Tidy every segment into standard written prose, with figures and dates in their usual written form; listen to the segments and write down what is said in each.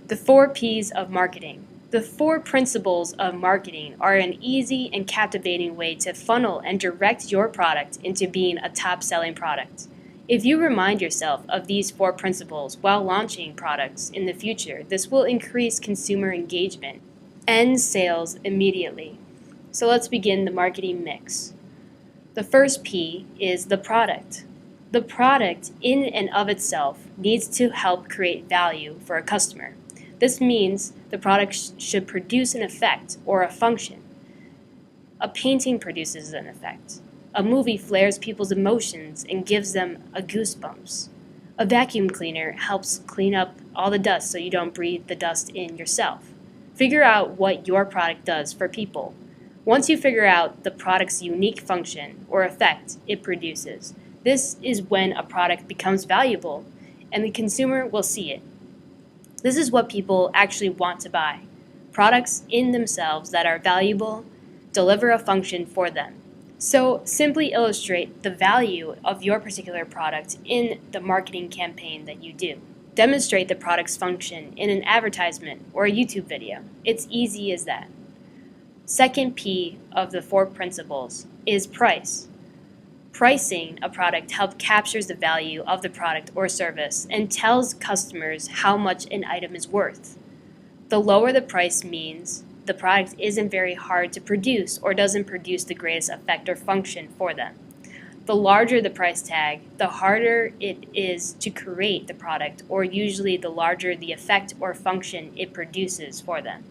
The 4 Ps of marketing. The 4 principles of marketing are an easy and captivating way to funnel and direct your product into being a top-selling product. If you remind yourself of these 4 principles while launching products in the future, this will increase consumer engagement and sales immediately. So let's begin the marketing mix. The first P is the product. The product in and of itself needs to help create value for a customer. This means the product should produce an effect or a function. A painting produces an effect. A movie flares people's emotions and gives them a goosebumps. A vacuum cleaner helps clean up all the dust so you don't breathe the dust in yourself. Figure out what your product does for people. Once you figure out the product's unique function or effect it produces, this is when a product becomes valuable and the consumer will see it. This is what people actually want to buy. Products in themselves that are valuable deliver a function for them. So simply illustrate the value of your particular product in the marketing campaign that you do. Demonstrate the product's function in an advertisement or a YouTube video. It's easy as that. Second P of the 4 principles is price. Pricing a product helps captures the value of the product or service and tells customers how much an item is worth. The lower the price means the product isn't very hard to produce or doesn't produce the greatest effect or function for them. The larger the price tag, the harder it is to create the product, or usually the larger the effect or function it produces for them.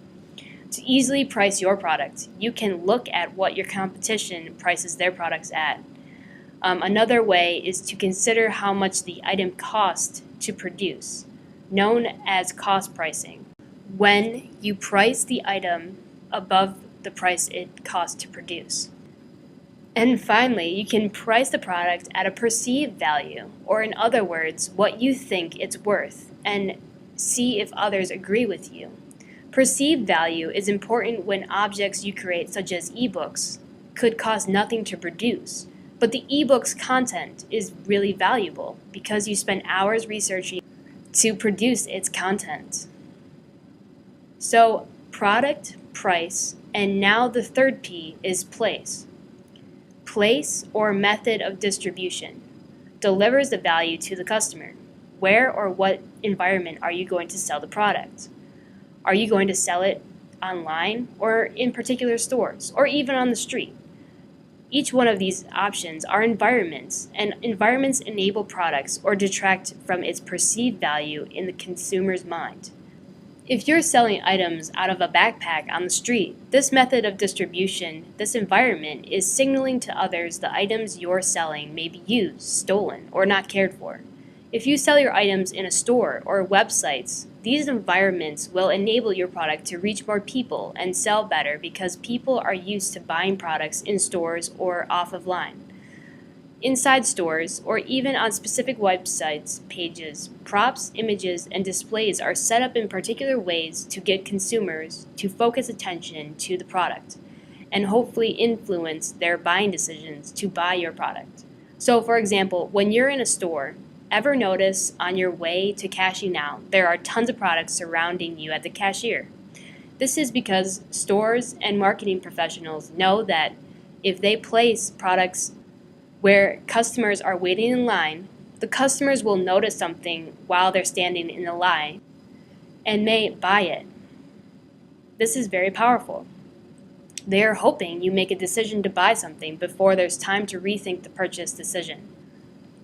To easily price your product, you can look at what your competition prices their products at. Another way is to consider how much the item costs to produce, known as cost pricing. When you price the item above the price it costs to produce. And finally, you can price the product at a perceived value, or in other words, what you think it's worth, and see if others agree with you. Perceived value is important when objects you create, such as ebooks, could cost nothing to produce. But the ebook's content is really valuable because you spent hours researching to produce its content. So, product, price, and now the third P is place. Place, or method of distribution, delivers the value to the customer. Where or what environment are you going to sell the product? Are you going to sell it online or in particular stores or even on the street? Each one of these options are environments, and environments enable products or detract from its perceived value in the consumer's mind. If you're selling items out of a backpack on the street, this method of distribution, this environment, is signaling to others the items you're selling may be used, stolen, or not cared for. If you sell your items in a store or websites, these environments will enable your product to reach more people and sell better because people are used to buying products in stores or off of line. Inside stores, or even on specific websites, pages, props, images, and displays are set up in particular ways to get consumers to focus attention to the product and hopefully influence their buying decisions to buy your product. So, for example, when you're in a store, ever notice on your way to cashing out, there are tons of products surrounding you at the cashier? This is because stores and marketing professionals know that if they place products where customers are waiting in line, the customers will notice something while they're standing in the line and may buy it. This is very powerful. They are hoping you make a decision to buy something before there's time to rethink the purchase decision.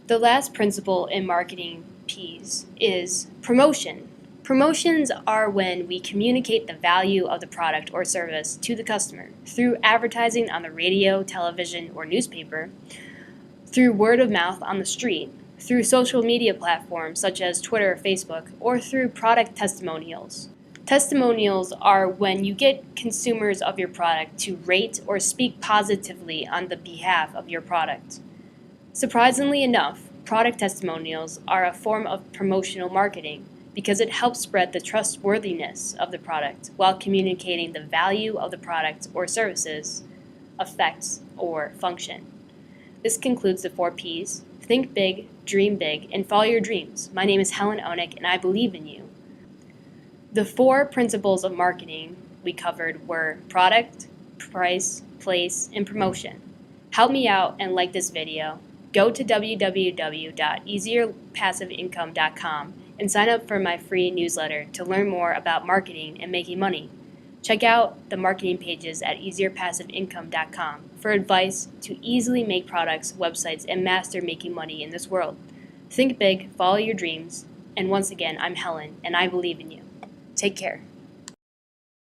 The last principle in marketing P's is promotion. Promotions are when we communicate the value of the product or service to the customer through advertising on the radio, television, or newspaper, through word of mouth on the street, through social media platforms such as Twitter or Facebook, or through product testimonials. Testimonials are when you get consumers of your product to rate or speak positively on the behalf of your product. Surprisingly enough, product testimonials are a form of promotional marketing because it helps spread the trustworthiness of the product while communicating the value of the product or services, effects, or function. This concludes the 4 Ps. Think big, dream big, and follow your dreams. My name is Helen Onek, and I believe in you. The 4 principles of marketing we covered were product, price, place, and promotion. Help me out and like this video. Go to www.easierpassiveincome.com and sign up for my free newsletter to learn more about marketing and making money. Check out the marketing pages at easierpassiveincome.com for advice to easily make products, websites, and master making money in this world. Think big, follow your dreams, and once again, I'm Helen, and I believe in you. Take care.